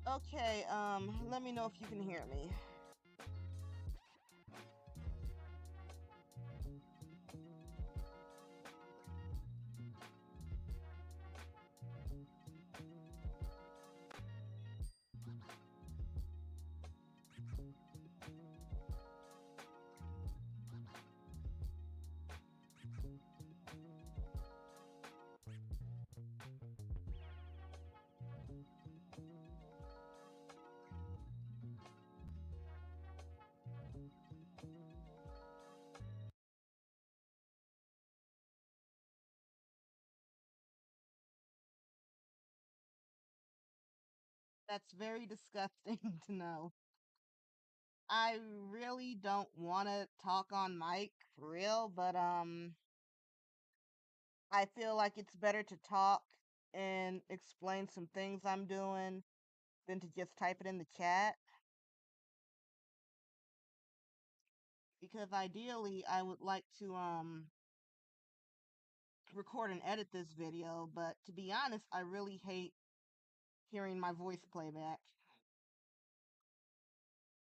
Okay, let me know if you can hear me. That's very disgusting to know. I really don't want to talk on mic for real, but I feel like it's better to talk and explain some things I'm doing than to just type it in the chat. Because ideally, I would like to record and edit this video, but to be honest, I really hate hearing my voice playback,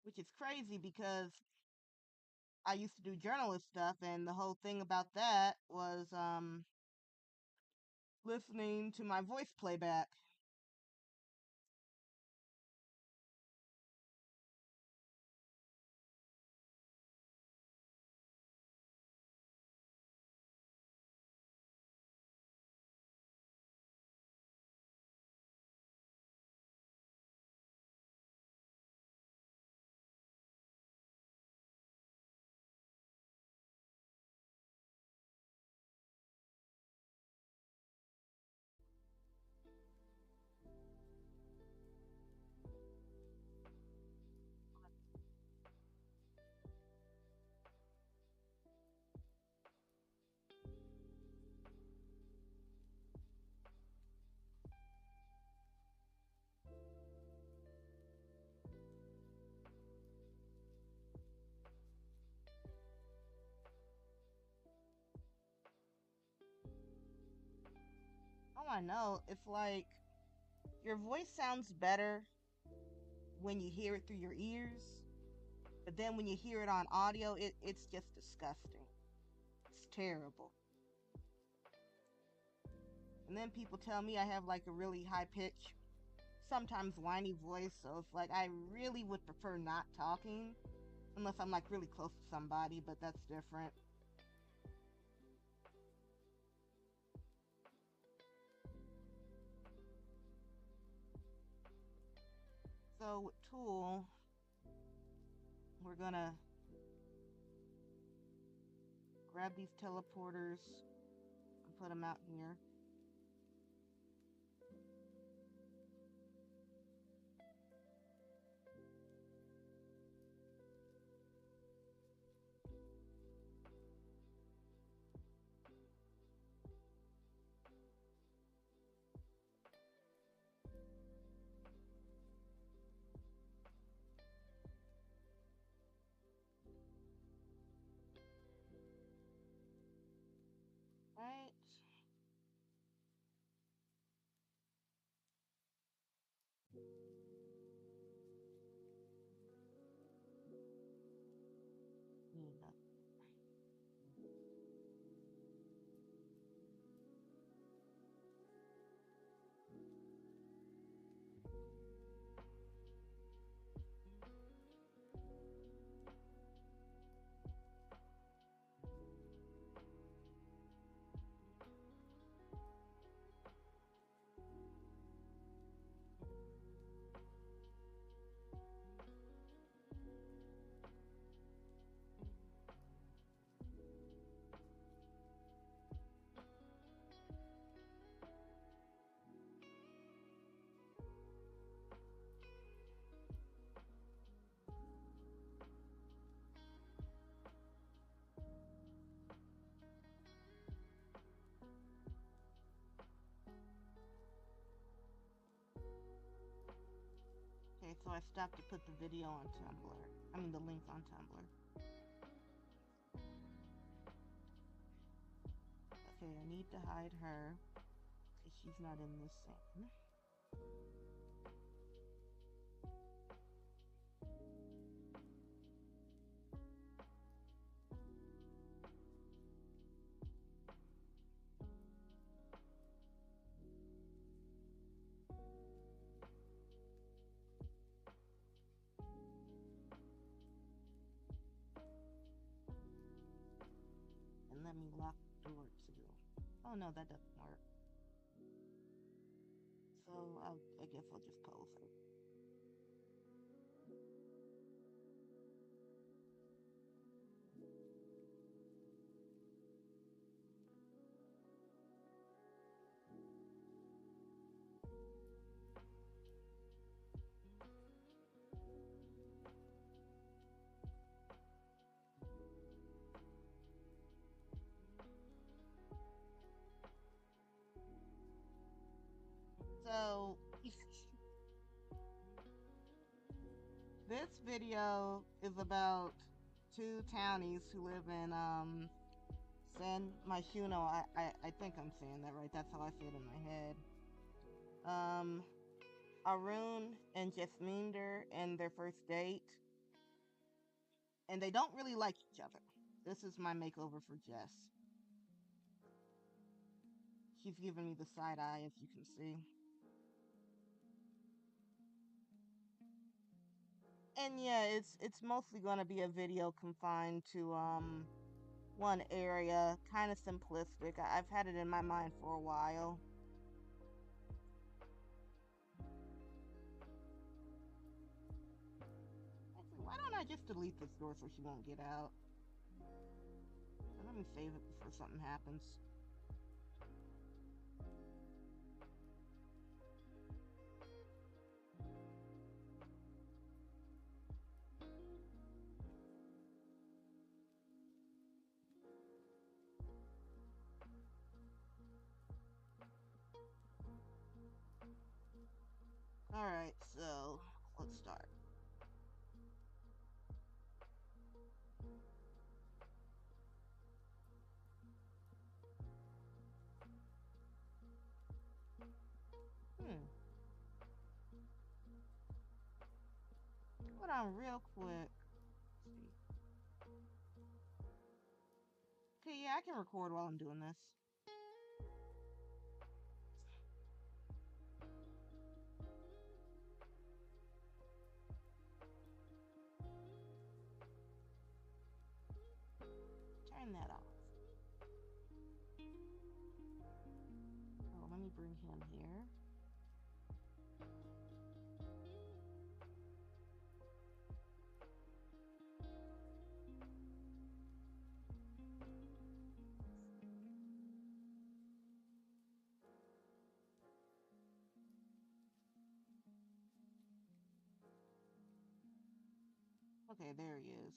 which is crazy because I used to do journalist stuff, and the whole thing about that was listening to my voice playback. Oh, I know. It's like your voice sounds better when you hear it through your ears, but then when you hear it on audio, it's just disgusting. It's terrible. And then people tell me I have like a really high pitch, sometimes whiny voice, so it's like I really would prefer not talking unless I'm like really close to somebody, but that's different. So with Tool, we're gonna grab these teleporters and put them out here. Right? So I stopped to put the video on Tumblr. I mean, the link on Tumblr. Okay, I need to hide her because she's not in this scene. And let me lock the door too. Oh no, that doesn't work. So I guess I'll just close it. So this video is about two townies who live in San Myshuno. I think I'm saying that right. That's how I say it in my head. Arun and Jasminder and their first date, and they don't really like each other. This is my makeover for Jess. She's giving me the side eye, as you can see. And yeah, it's mostly gonna be a video confined to one area, kind of simplistic. I've had it in my mind for a while. Actually, why don't I just delete this door so she won't get out? Let me save it before something happens. Alright, so let's start. Hold on real quick. Okay, yeah, I can record while I'm doing this. Turn that off. Oh, let me bring him here. Okay, there he is.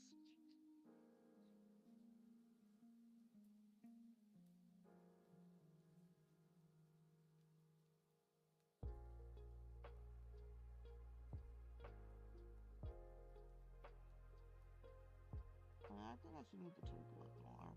I think I should move the table up more.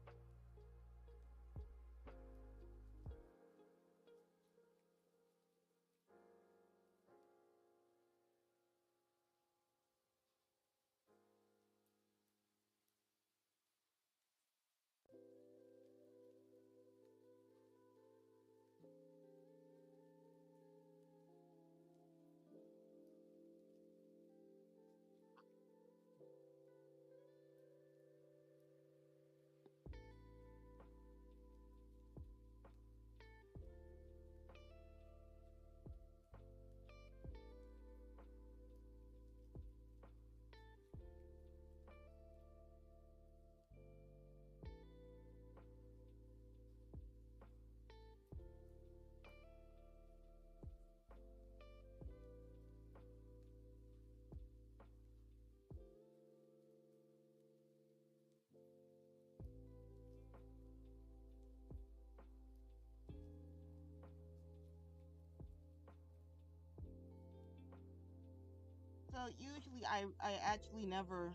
So usually I actually never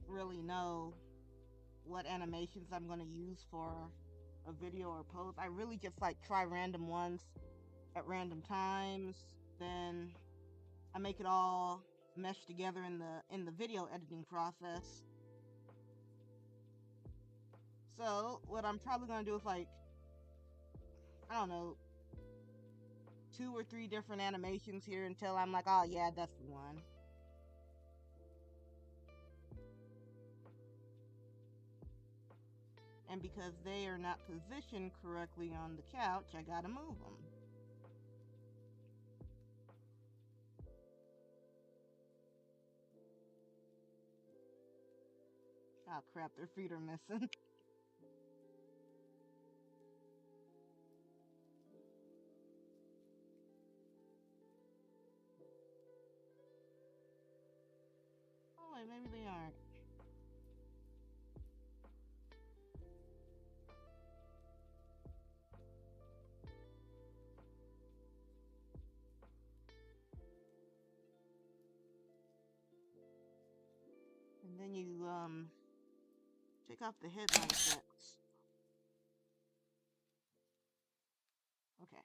really know what animations I'm going to use for a video or post. I really just like try random ones at random times. Then I make it all mesh together in the video editing process. So what I'm probably going to do is like, I don't know, 2 or 3 different animations here until I'm like, oh yeah, that's the one. And because they are not positioned correctly on the couch, I gotta move them. Oh crap, their feet are missing. Oh wait, maybe they aren't. And then you take off the headlight effects. Okay.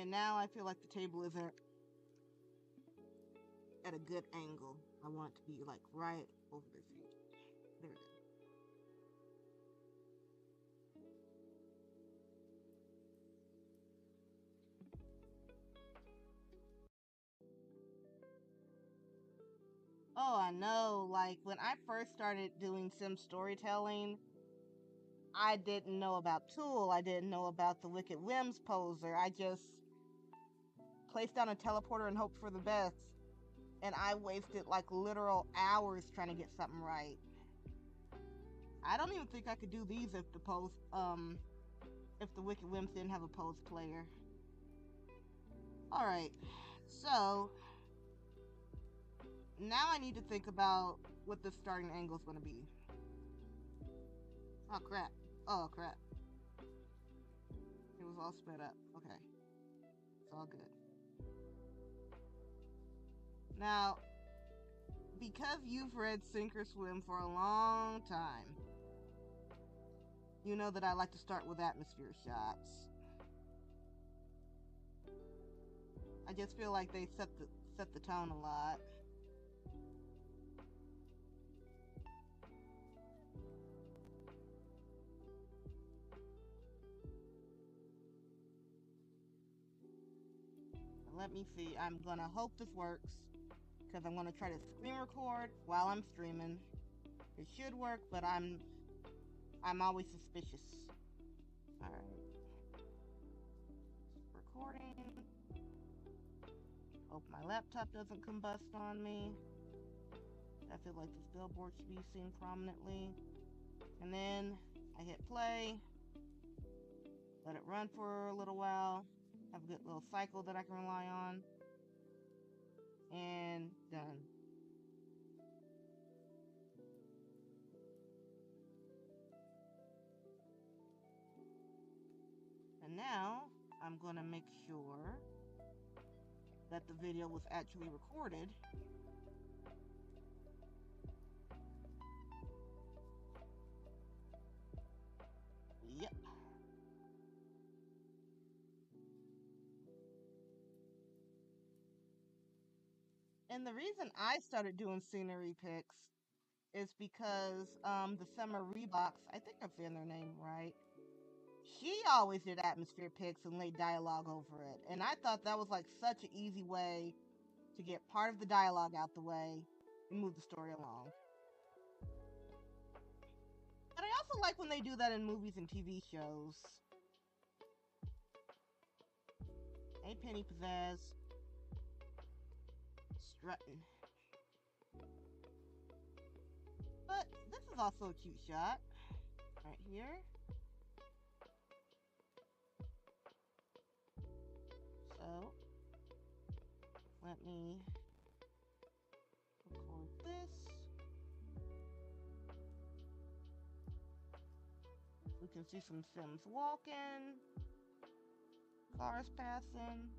And now I feel like the table isn't at a good angle. I want it to be like right over their feet. There it is. Oh, I know. Like when I first started doing sim storytelling, I didn't know about Tool. I didn't know about the Wicked Whims poser. I just placed down a teleporter and hoped for the best. And I wasted like literal hours trying to get something right. I don't even think I could do these if the Wicked Whims didn't have a pose player. Alright, so now I need to think about what the starting angle is going to be. Oh crap. Oh crap. It was all sped up. Okay. It's all good. Now, because you've read Sink or Swim for a long time, you know that I like to start with atmosphere shots. I just feel like they set the tone a lot. Let me see. I'm gonna hope this works because I'm gonna try to screen record while I'm streaming. It should work, but I'm always suspicious. All right, recording. Hope my laptop doesn't combust on me. I feel like this billboard should be seen prominently. And then I hit play. Let it run for a little while. Have a good little cycle that I can rely on. And done. And now I'm going to make sure that the video was actually recorded. Yep. And the reason I started doing scenery pics is because the Summer Reeboks, I think I'm saying their name right. She always did atmosphere pics and laid dialogue over it. And I thought that was like such an easy way to get part of the dialogue out the way and move the story along. But I also like when they do that in movies and TV shows. Hey, Penny Pizzazz. Strutting. But this is also a cute shot. Right here. So, let me record this. We can see some Sims walking, cars passing.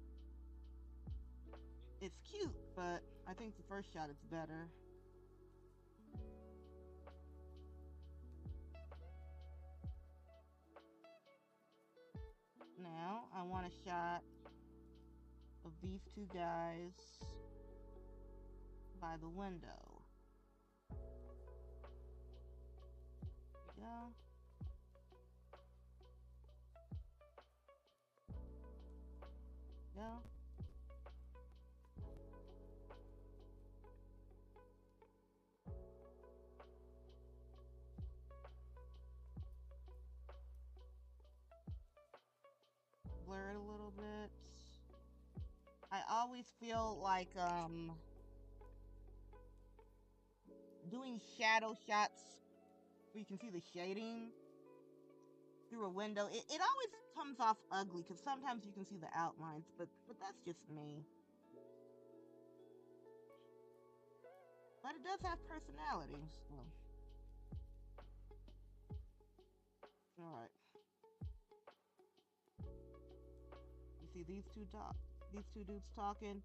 It's cute, but I think the first shot is better. Now, I want a shot of these two guys by the window. There we go. Go. Blur it a little bit. I always feel like doing shadow shots where you can see the shading through a window, it always comes off ugly because sometimes you can see the outlines, but that's just me. But it does have personality, so. Alright. You see these two dudes talking.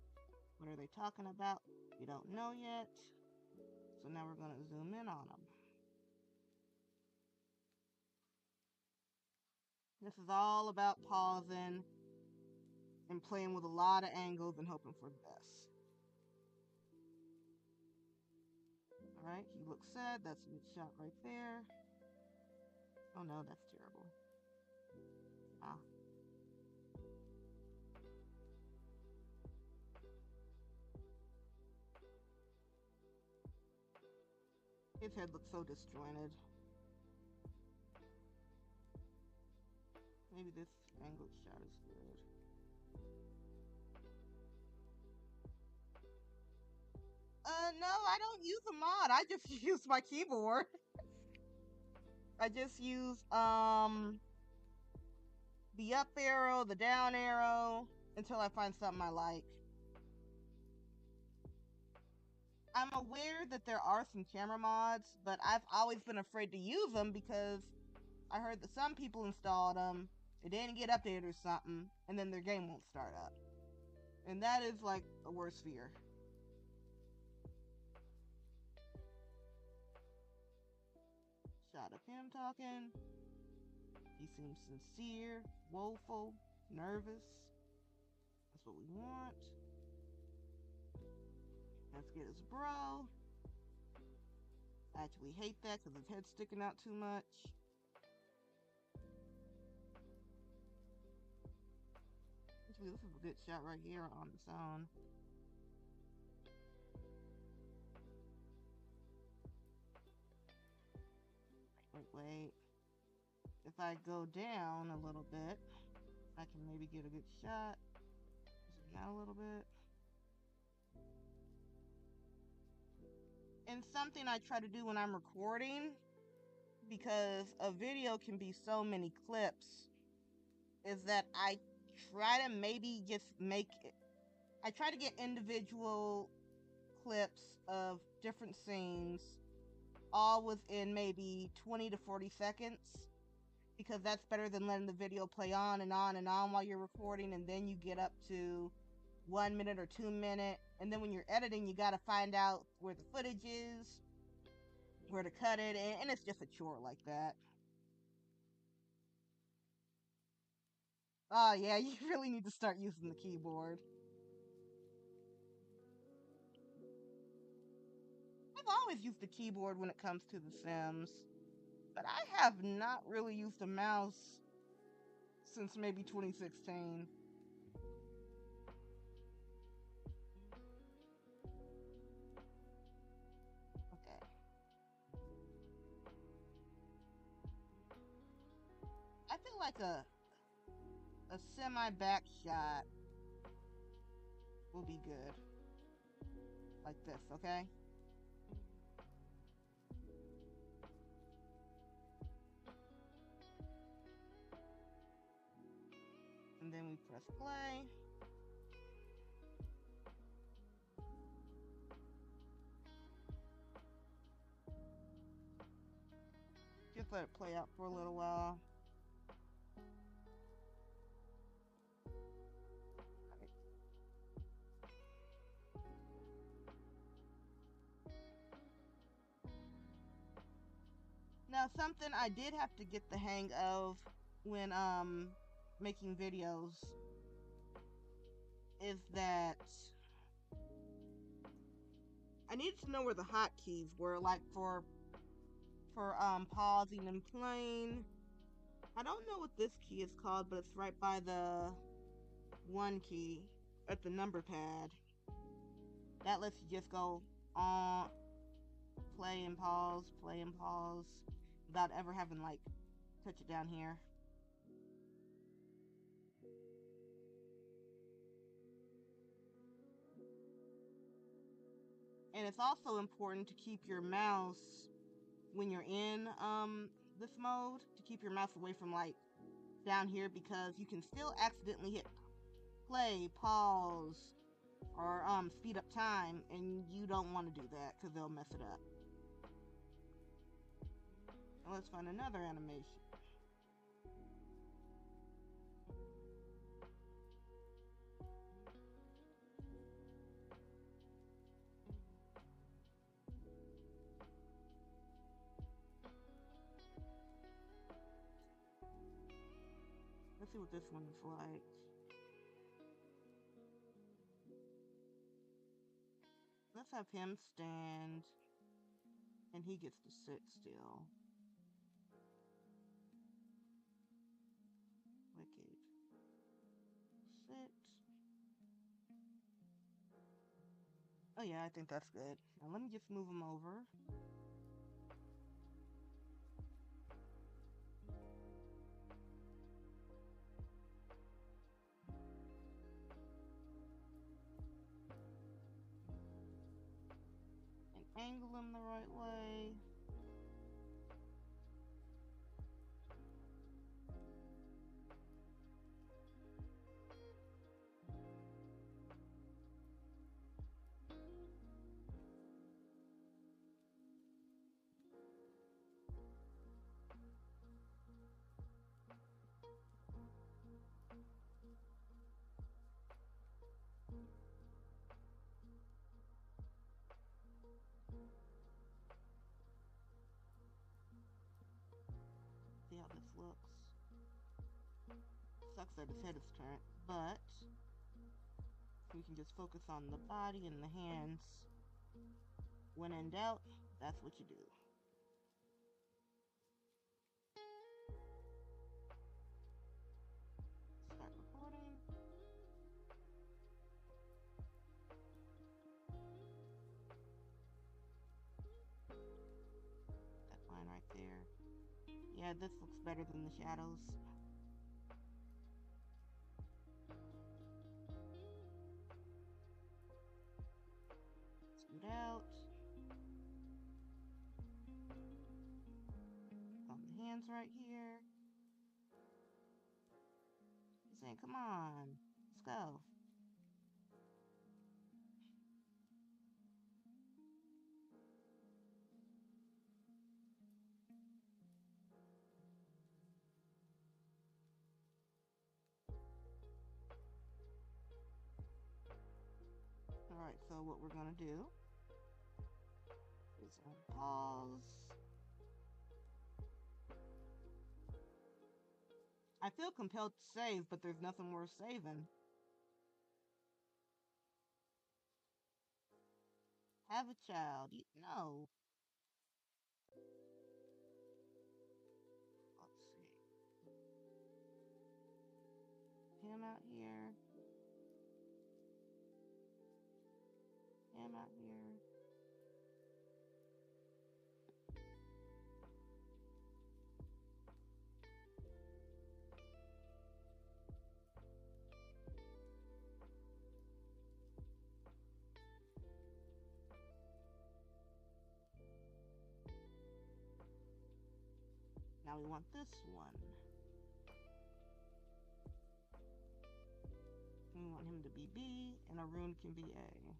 What are they talking about? You don't know yet. So now we're gonna zoom in on them. This is all about pausing and playing with a lot of angles and hoping for the best. Alright, he looks sad. That's a good shot right there. Oh no, that's terrible. Ah. His head looks so disjointed. Maybe this angled shot is good. No, I don't use a mod. I just use my keyboard. I just use the up arrow, the down arrow, until I find something I like. I'm aware that there are some camera mods, but I've always been afraid to use them because I heard that some people installed them, they didn't get updated or something, and then their game won't start up. And that is like a worst fear. Shot of him talking. He seems sincere, woeful, nervous. That's what we want. Let's get his bro. I actually hate that because his head's sticking out too much. Actually, this is a good shot right here on its own. Wait. If I go down a little bit, I can maybe get a good shot. Zoom out a little bit. And something I try to do when I'm recording, because a video can be so many clips, is that I try to maybe just make it, I try to get individual clips of different scenes, all within maybe 20 to 40 seconds, because that's better than letting the video play on and on and on while you're recording, and then you get up to 1 minute or 2 minute, and then when you're editing, you gotta find out where the footage is, where to cut it, and it's just a chore like that. Oh yeah, you really need to start using the keyboard. I've always used the keyboard when it comes to The Sims, but I have not really used a mouse since maybe 2016. Okay. I feel like a semi back shot will be good. Like this, okay? And then we press play. Just let it play out for a little while. Now, something I did have to get the hang of when making videos is that I needed to know where the hotkeys were, like for pausing and playing. I don't know what this key is called, but it's right by the one key at the number pad. That lets you just go on, play and pause, without ever having like touch it down here. And it's also important to keep your mouse when you're in this mode, to keep your mouse away from like down here, because you can still accidentally hit play, pause, or speed up time, and you don't want to do that because they'll mess it up. Now let's find another animation. Let's see what this one is like. Let's have him stand, and he gets to sit still. Wicked. Sit. Oh yeah, I think that's good. Now let me just move him over. And angle him the right way. See how this looks. Sucks that his head is turned, but we can just focus on the body and the hands. When in doubt, that's what you do. Start recording. That line right there. Yeah, this looks better than the shadows. Scoot out. Got the hands right here. He's saying, come on, let's go. Alright, so what we're going to do is pause. I feel compelled to save, but there's nothing worth saving. Have a child. No. Let's see. Him out here. Him out here. Now we want this one. We want him to be B, and Arun can be A.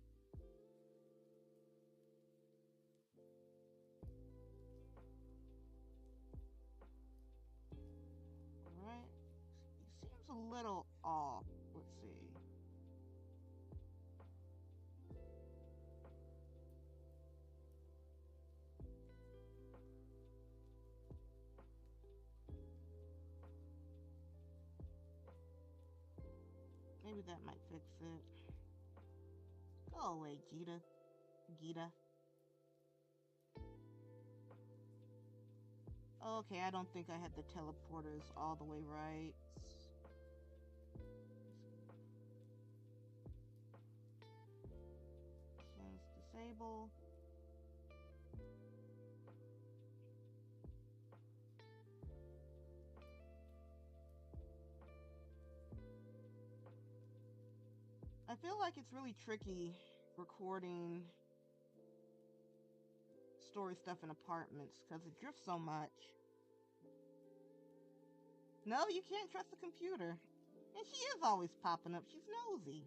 Alright. He seems a little off. Let's see. Maybe that might fix it. Go away, Gita. Gita. Okay, I don't think I had the teleporters all the way right. Change disable. I feel like it's really tricky recording story stuff in apartments because it drifts so much. No, you can't trust the computer. And she is always popping up. She's nosy.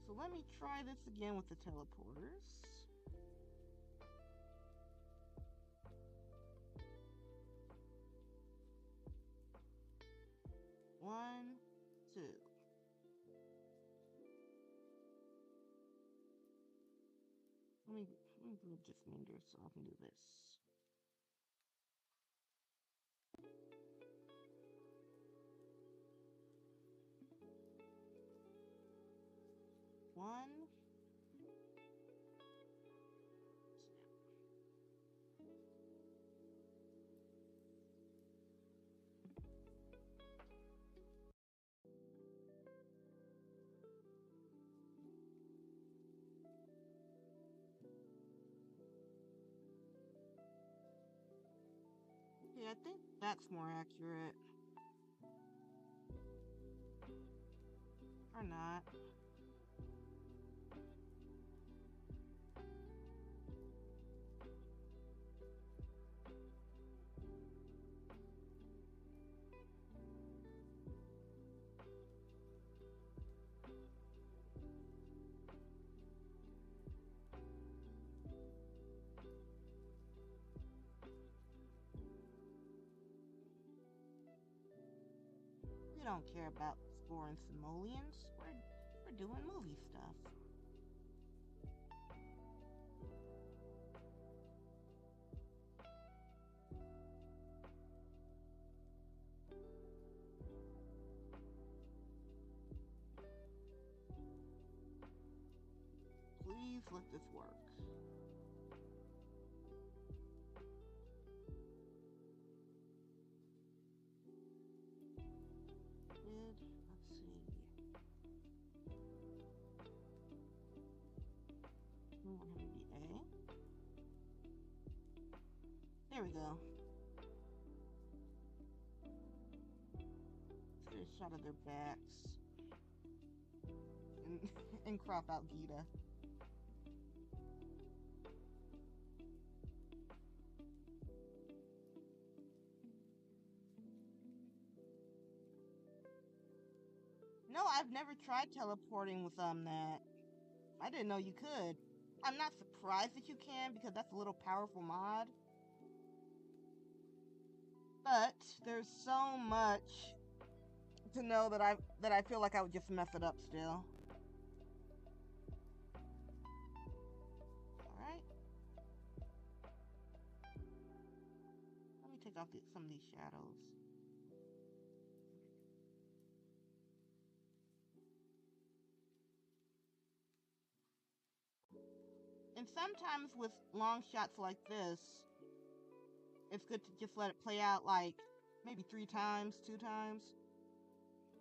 So let me try this again with the teleporters. One, two. Let me move this meter so I can do this. One. Yeah, I think that's more accurate. Or not. We don't care about scoring simoleons. We're doing movie stuff. Please let this work. Let's see. We want him to be A. There we go. Let's get a shot of their backs. And crop out Gita. No, I've never tried teleporting with that. I didn't know you could. I'm not surprised that you can because that's a little powerful mod. But there's so much to know that I feel like I would just mess it up still. All right. Let me take off some of these shadows. And sometimes with long shots like this, it's good to just let it play out like maybe 3 times, 2 times,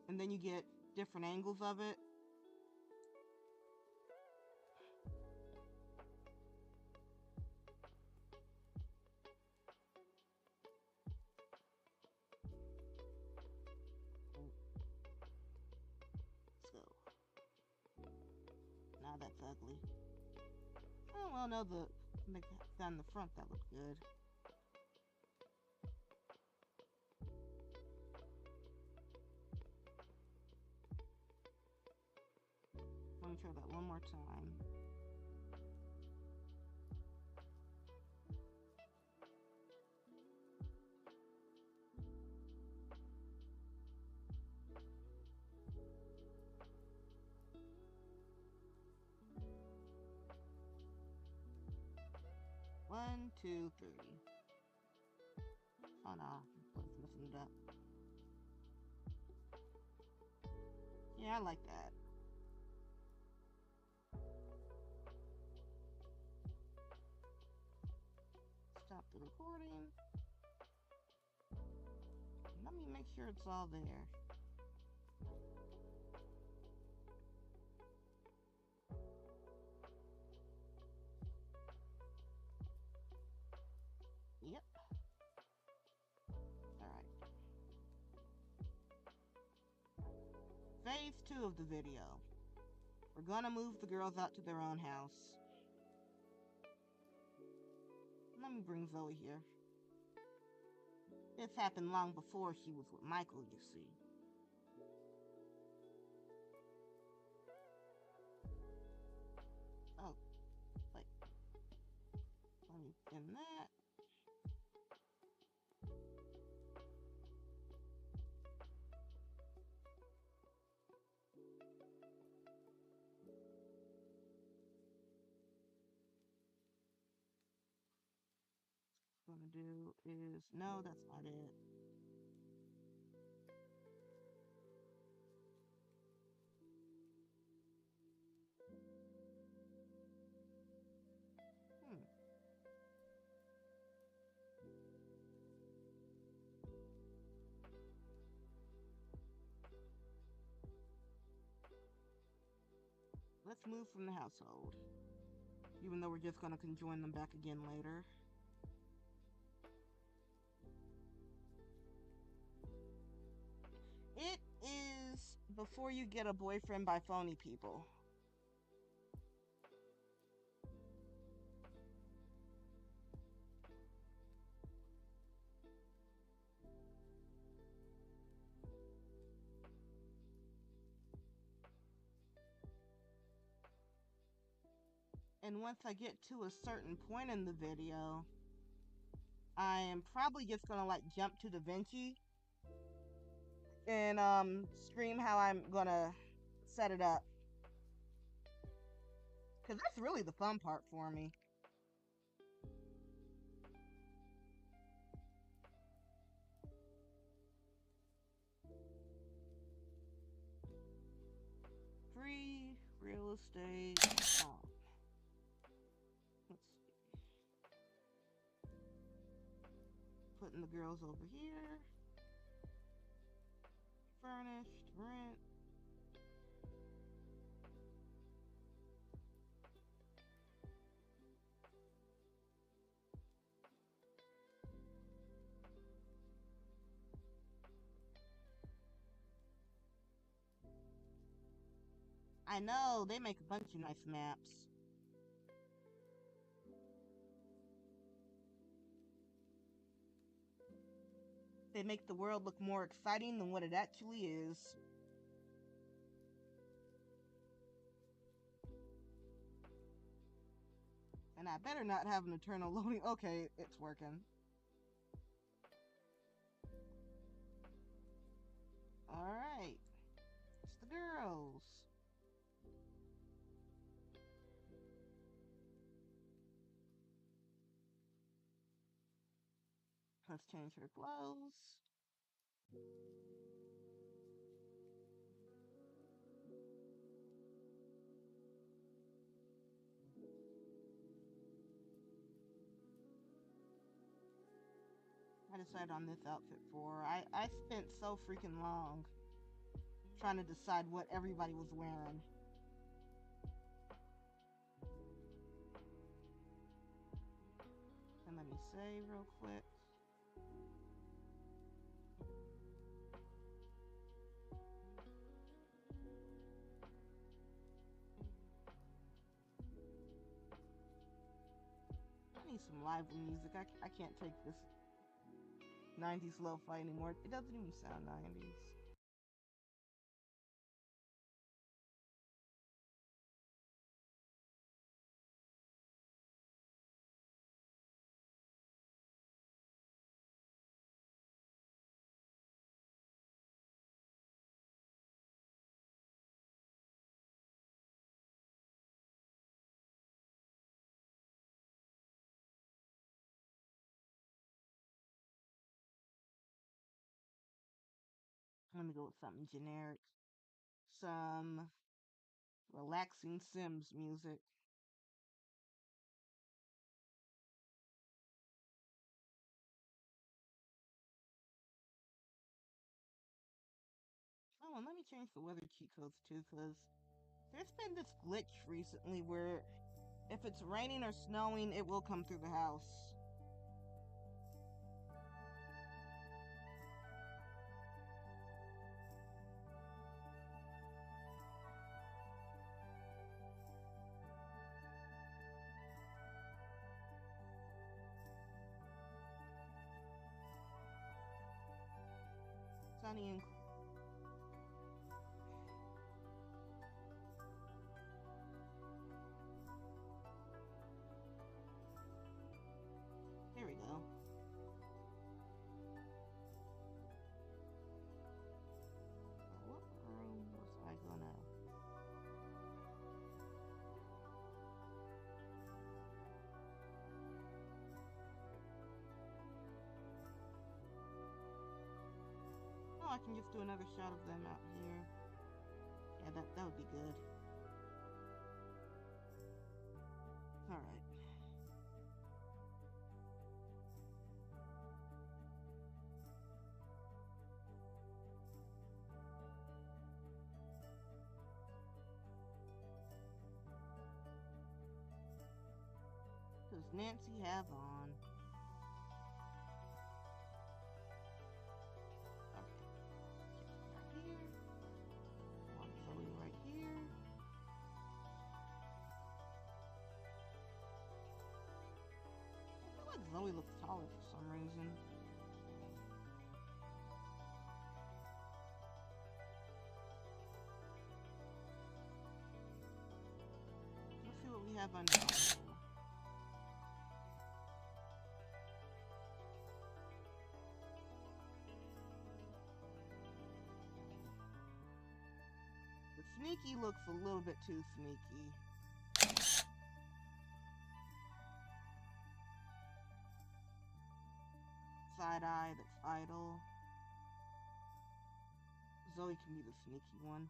and then you get different angles of it. So, now that's ugly. Oh, well, no, the guy in the front, that looked good. Let me try that one more time. One, two, three. Oh no, I was missing it up. Yeah, I like that. Stop the recording. Let me make sure it's all there. Yep. Alright. Phase 2 of the video. We're gonna move the girls out to their own house. Let me bring Zoe here. This happened long before she was with Michael, you see. Oh, wait. Let me pin that. What I'm gonna do is, no, that's not it. Let's move from the household. Even though we're just gonna conjoin them back again later. It is before you get a boyfriend by phony people. And once I get to a certain point in the video, I am probably just gonna like jump to DaVinci and stream how I'm gonna set it up. Cause that's really the fun part for me. Free real estate. Oh. Let's see. Putting the girls over here. Furnished, rent. I know, they make a bunch of nice maps. They make the world look more exciting than what it actually is. And I better not have an eternal loading. Okay, it's working. Alright. It's the girls. Let's change her clothes. I decided on this outfit for. I spent so freaking long trying to decide what everybody was wearing. And let me save real quick. I need some live music. I can't take this 90s lo-fi anymore. It doesn't even sound 90s. Let me go with something generic. Some relaxing Sims music. Oh, and let me change the weather cheat codes too, because there's been this glitch recently where if it's raining or snowing, it will come through the house. Sunny and here we go. What room was I gonna? Oh, I can just do another shot of them out here. Yeah, that would be good. All right. Does Nancy have on? Okay. Right here. Want Zoe right here. I feel like Zoe looks taller for some reason. Let's see what we have on now. The sneaky looks a little bit too sneaky. Side eye that's idle. Zoe can be the sneaky one.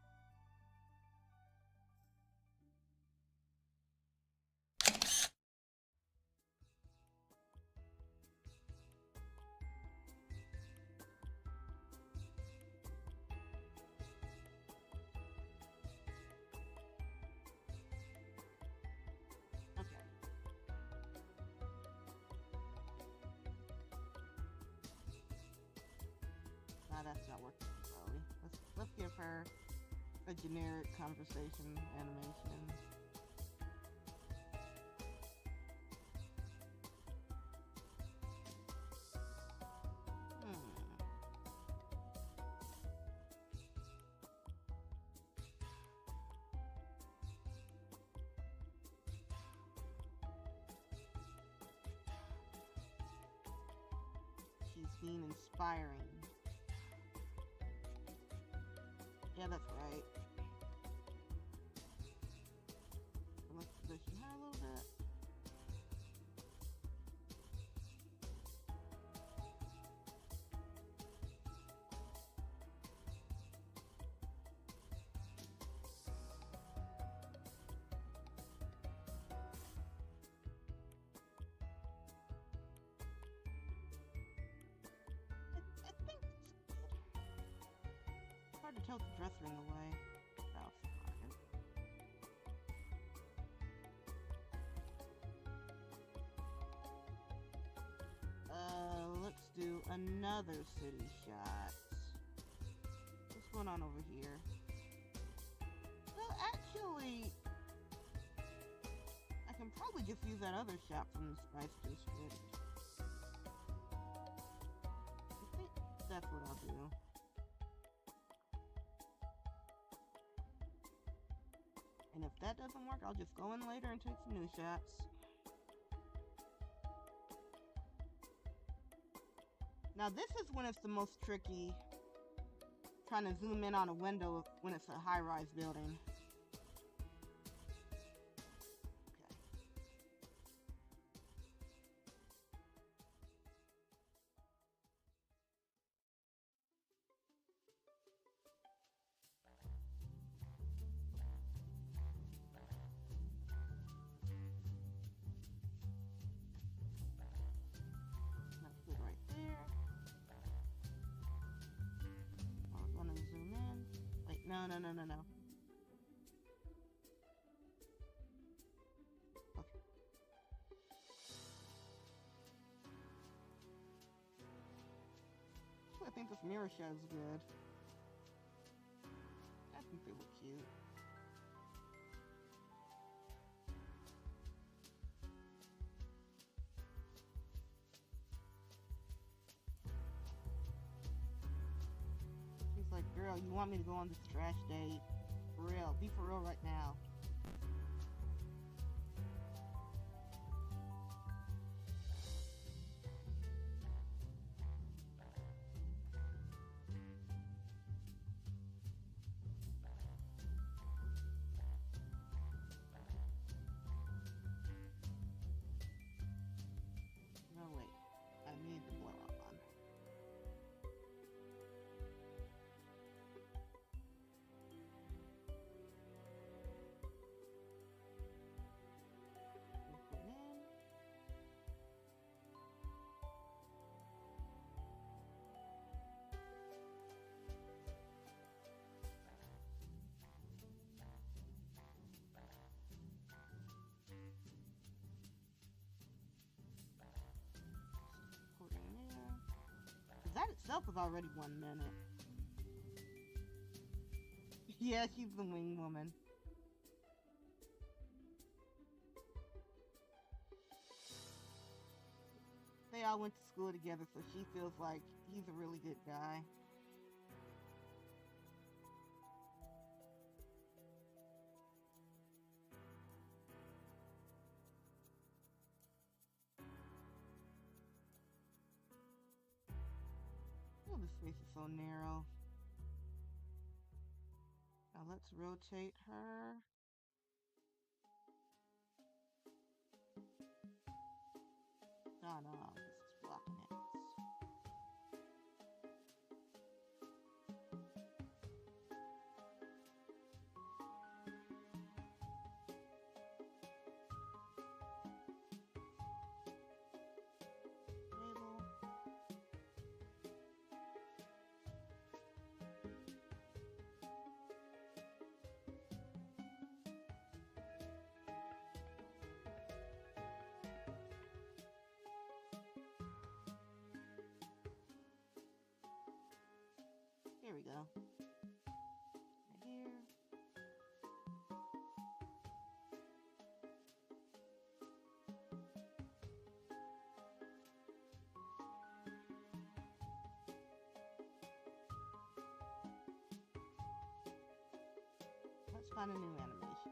Okay. Nah, that's not working for Zoe. Let's give her a generic conversation animation. She's being inspiring. Yeah, that's right. Let's position her a little bit. I think it's hard to tell if the dresser in the way. Oh, fine. Let's do another city shot. What's going on over here? Well, actually, I can probably just use that other shot from the Spice District. I think that's what I'll do. And if that doesn't work, I'll just go in later and take some new shots. Now this is when it's the most tricky, trying to zoom in on a window when it's a high-rise building. No, no, no, no, no. Okay. I think this mirror show's good. I think they look cute. He's like, girl, you want me to go on this trash date? For real. Be for real right now. No, wait. I need the blur on. Put it in. Put it in there. 'Cause that itself is already 1 minute. Yeah, she's the wing woman. They all went to school together, so she feels like he's a really good guy. Oh, this space is so narrow. Now let's rotate her. No, no, this is blocking it. Label. Here we go. Right here. Let's find a new animation.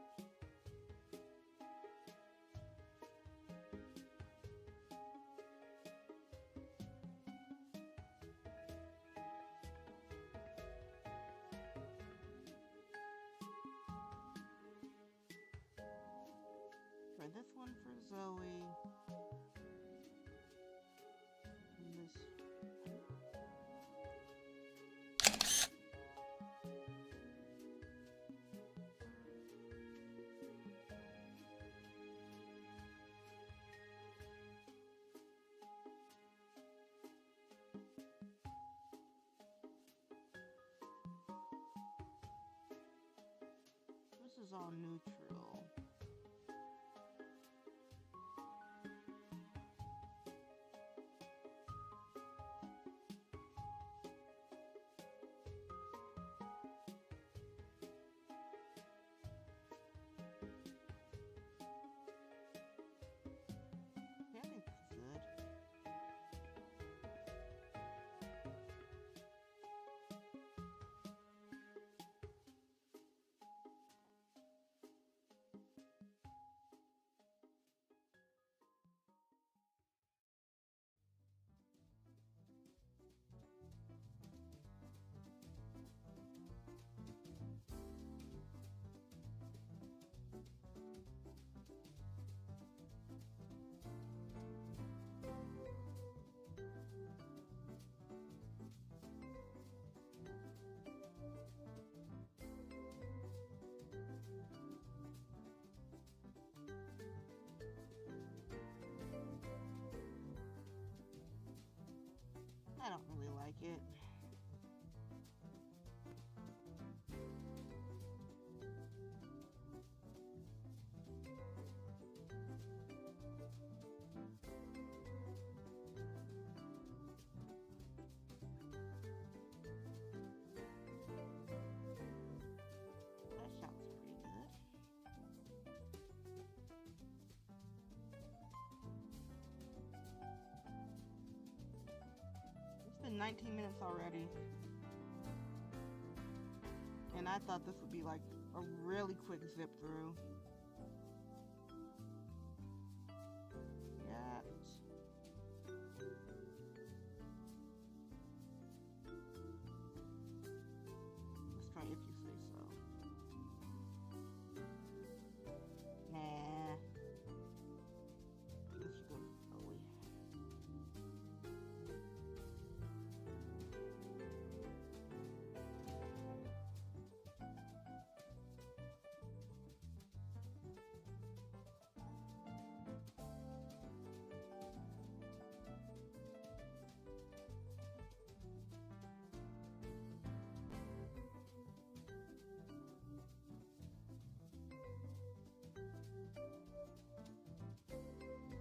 For this one for Zoe. And this. This is all neutral. Yeah, I think this is good. I don't really like it. 19 minutes already. And I thought this would be like a really quick zip through. Yeah. Let's try if you say so. Nah. Let's go slowly.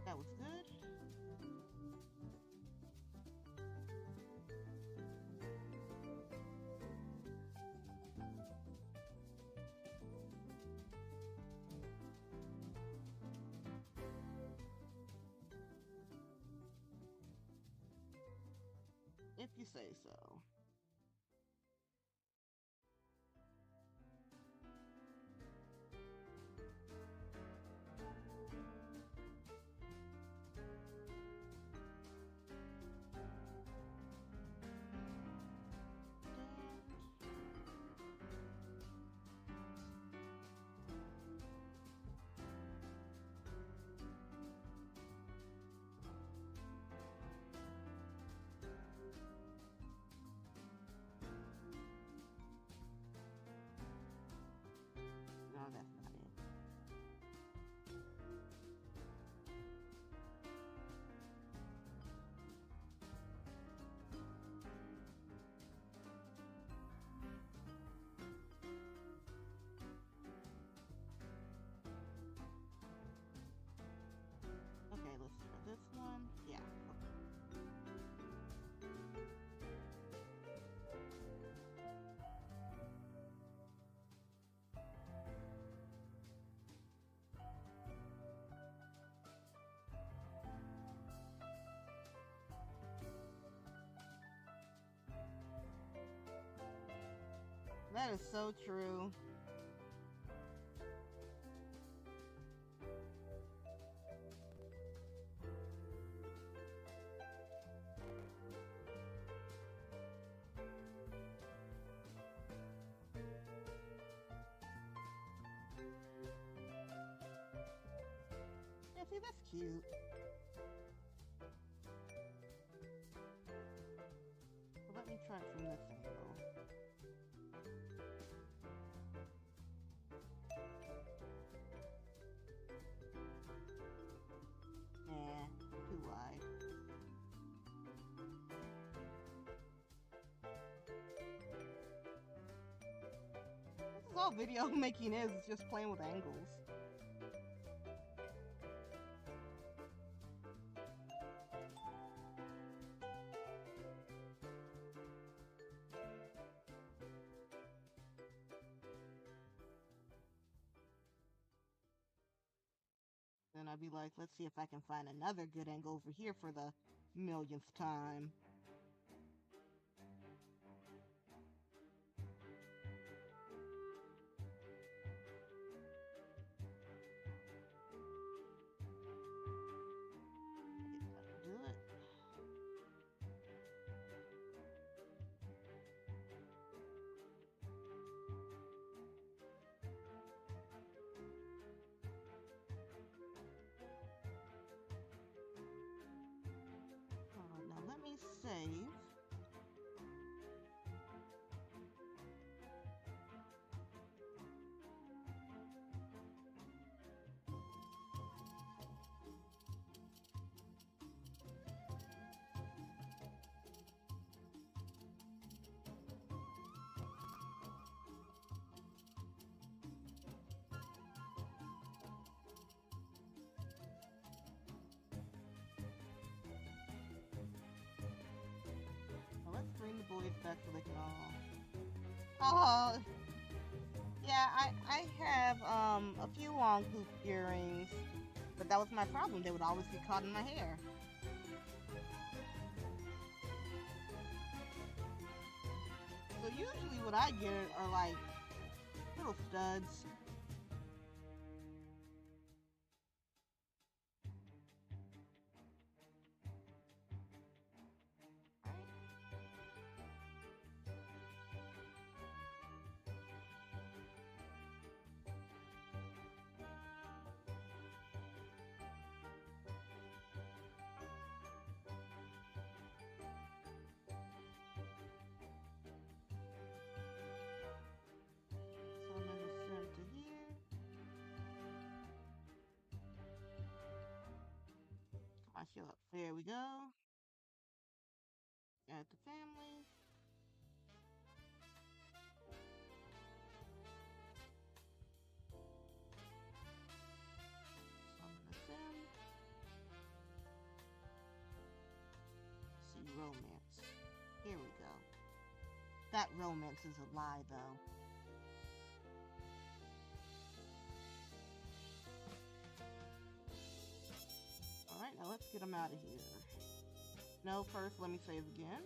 That was good. If you say so. No, that's not it. Okay, let's try this one. Yeah. That is so true. Yeah, see, that's cute. So let me try it from this angle. Too wide. This is all video making is, it's just playing with angles. Then I'd be like, let's see if I can find another good angle over here for the millionth time. Do it. Now let me save. Let's bring the boys back so they can all... Oh! Yeah, I have a few long hoop earrings, but that was my problem. They would always get caught in my hair. So usually what I get are like little studs. Show up. There we go. Add the family. Summon the sim. See romance. Here we go. That romance is a lie, though. Alright, now let's get him out of here. No, first let me save again.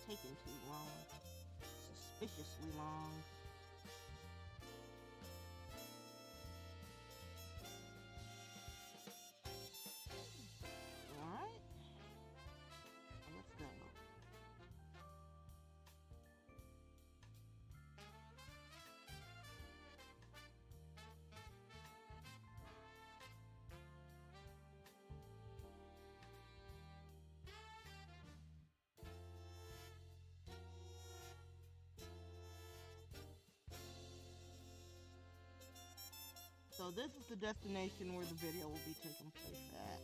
Taking too long. Suspiciously long. Alright. Let's go. So this is the destination where the video will be taking place at.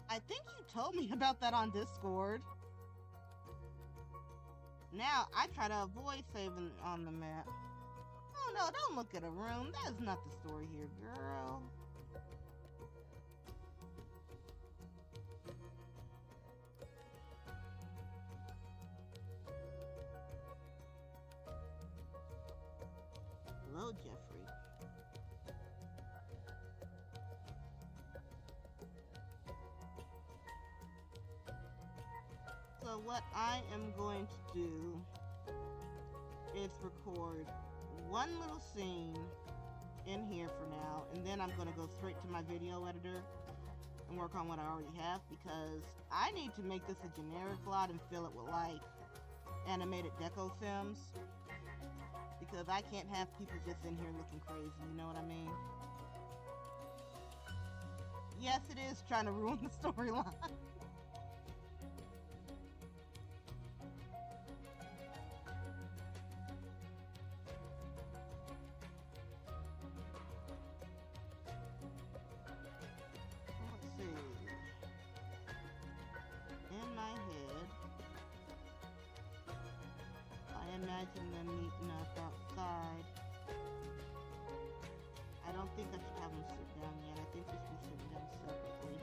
I think you told me about that on Discord. Now, I try to avoid saving on the map. Oh no, don't look at a room. That is not the story here, girl. Hello, Jeffrey. So what I am going to do is record one little scene in here for now, and then I'm going to go straight to my video editor and work on what I already have, because I need to make this a generic lot and fill it with like animated deco sims, because I can't have people just in here looking crazy, you know what I mean? Yes, it is trying to ruin the storyline. Imagine them meeting up outside. I don't think I should have them sit down yet. I think they should be sitting down separately.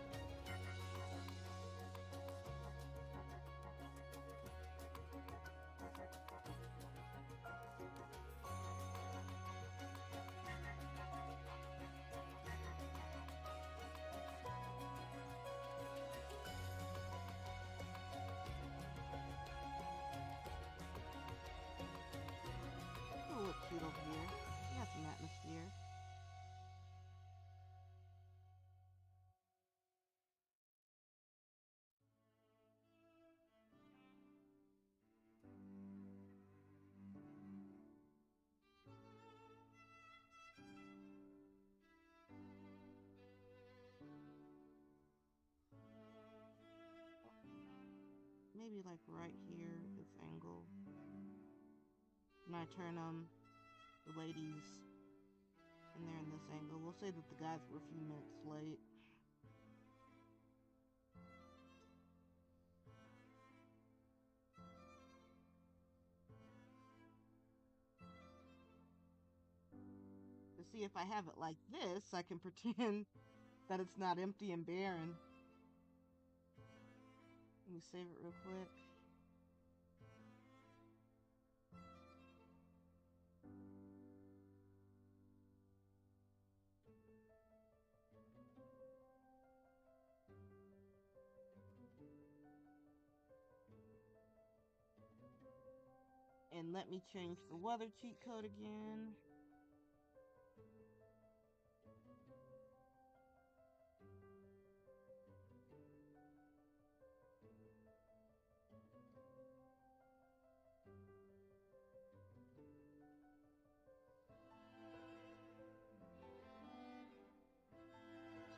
maybe like right here, this angle. And I turn the ladies and they're in this angle. We'll say that the guys were a few minutes late. To see if I have it like this, I can pretend that it's not empty and barren. Let me save it real quick. And let me change the weather cheat code again.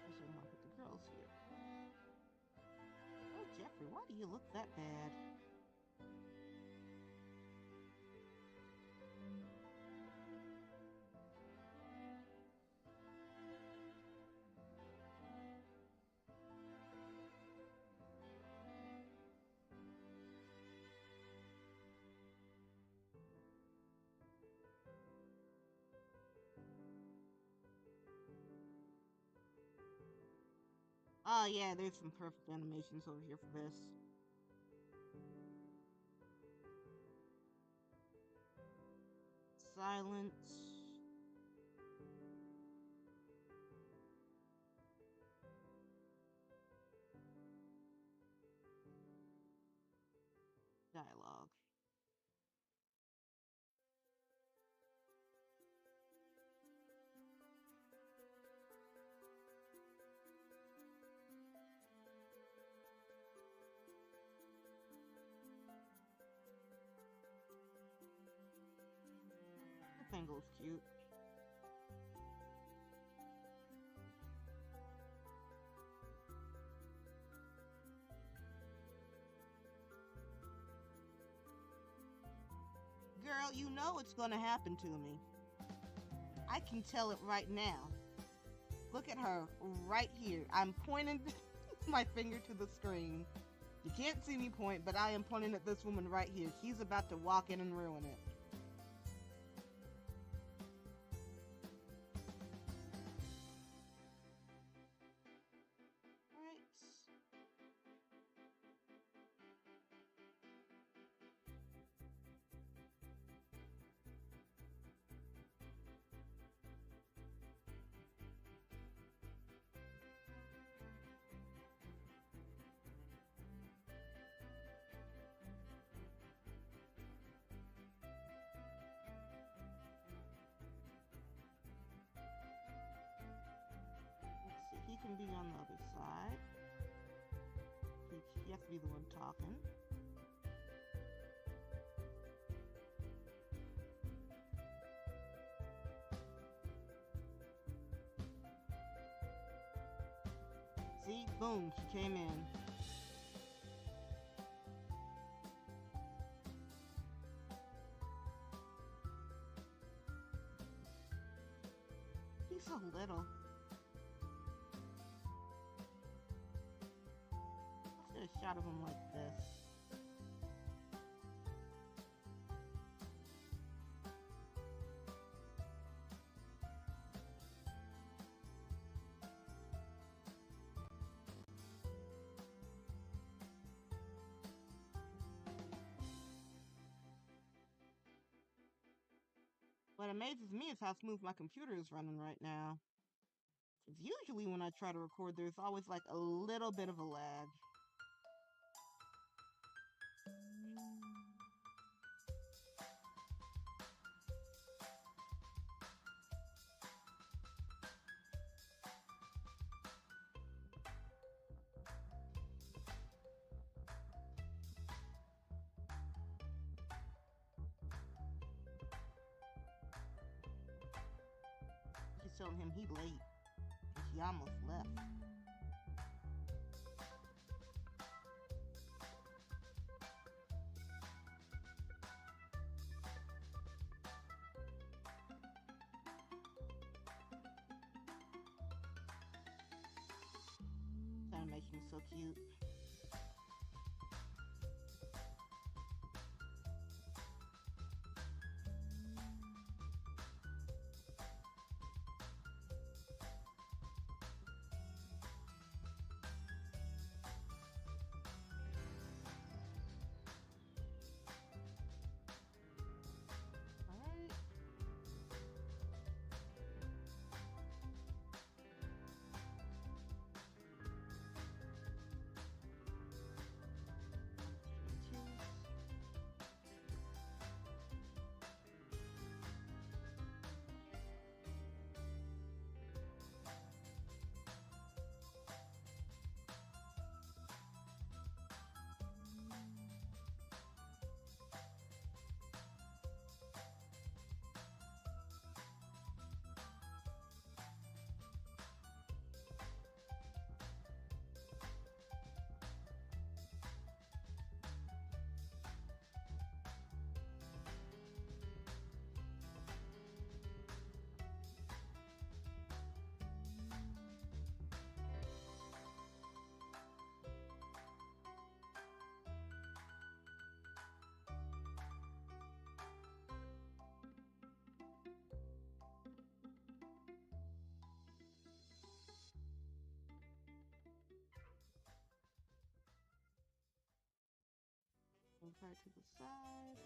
Especially when I put the girls here. Oh, Jeffrey, why do you look that bad? Oh yeah, there's some perfect animations over here for this. Silence. Dialogue. This angle's cute. Girl, you know it's gonna happen to me. I can tell it right now. Look at her right here. I'm pointing my finger to the screen. You can't see me point, but I am pointing at this woman right here. She's about to walk in and ruin it. Right. Let's see, he can be on the other side. He has to be the one talking. See? Boom, she came in. He's so little. Let's get a shot of him like this. What amazes me is how smooth my computer is running right now. Because usually when I try to record, there's always like a little bit of a lag. She's telling him he late. And she almost left. making so cute. Alright. Over to the side.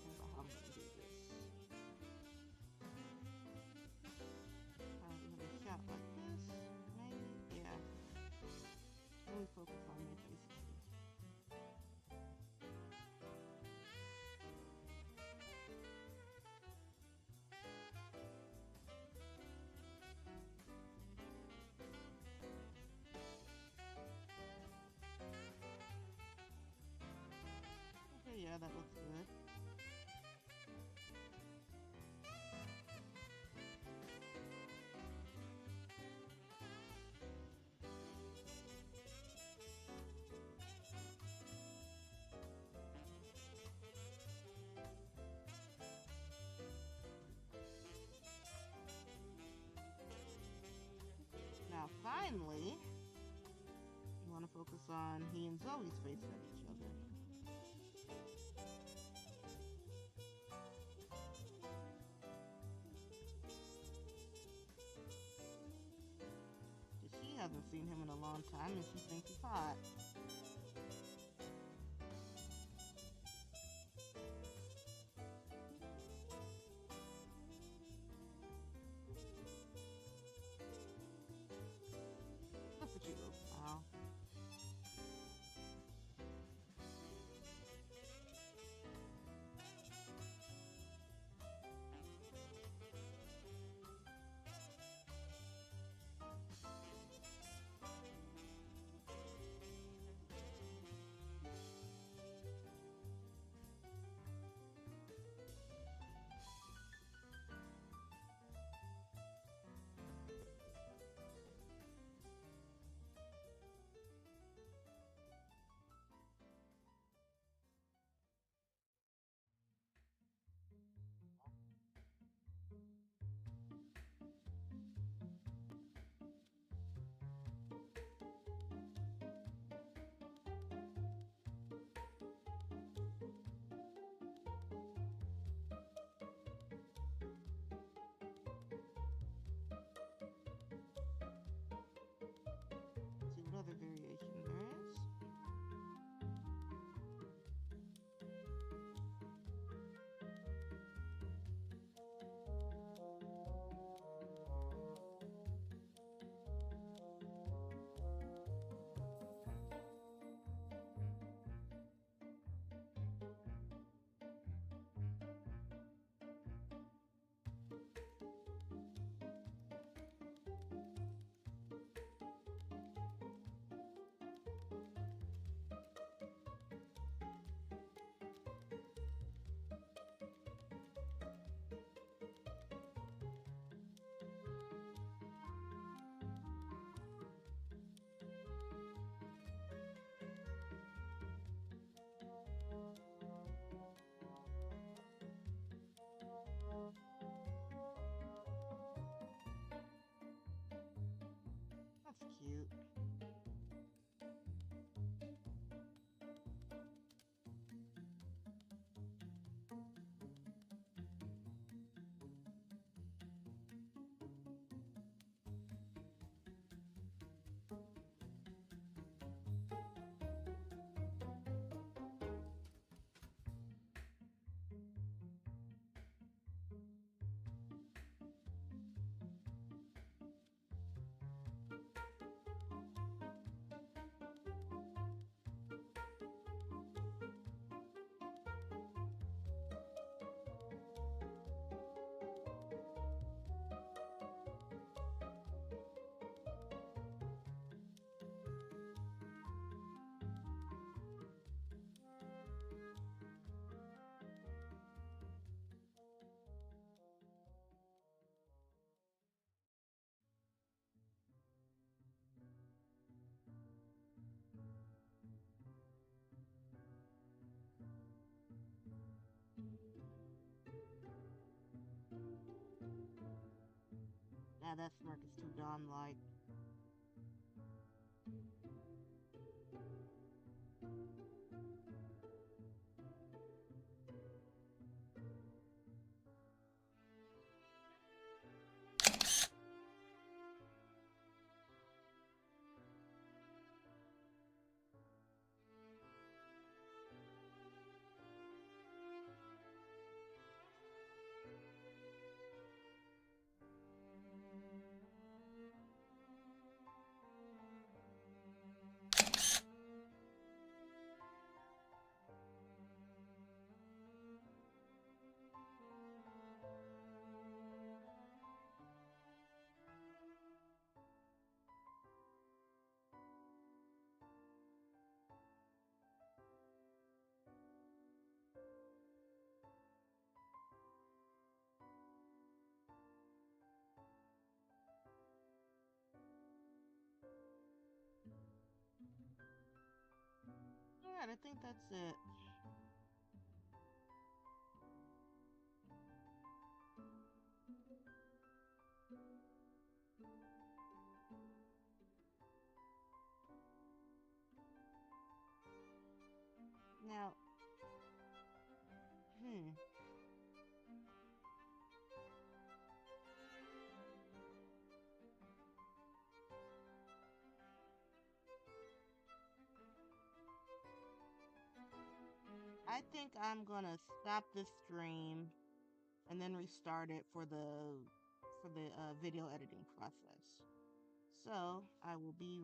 Remember how I'm gonna do this. Have a shot like this, maybe. Yeah. Really focus on your faces. Okay, yeah, that looks good. Now, finally, you want to focus on he and Zoe's face at each other. She hasn't seen him in a long time and she thinks he's hot. Look at you, pal. Yeah, that smirk is too dumb. Like, alright, I think that's it. Now, hmm. I think I'm gonna stop this stream and then restart it for the video editing process. So I will be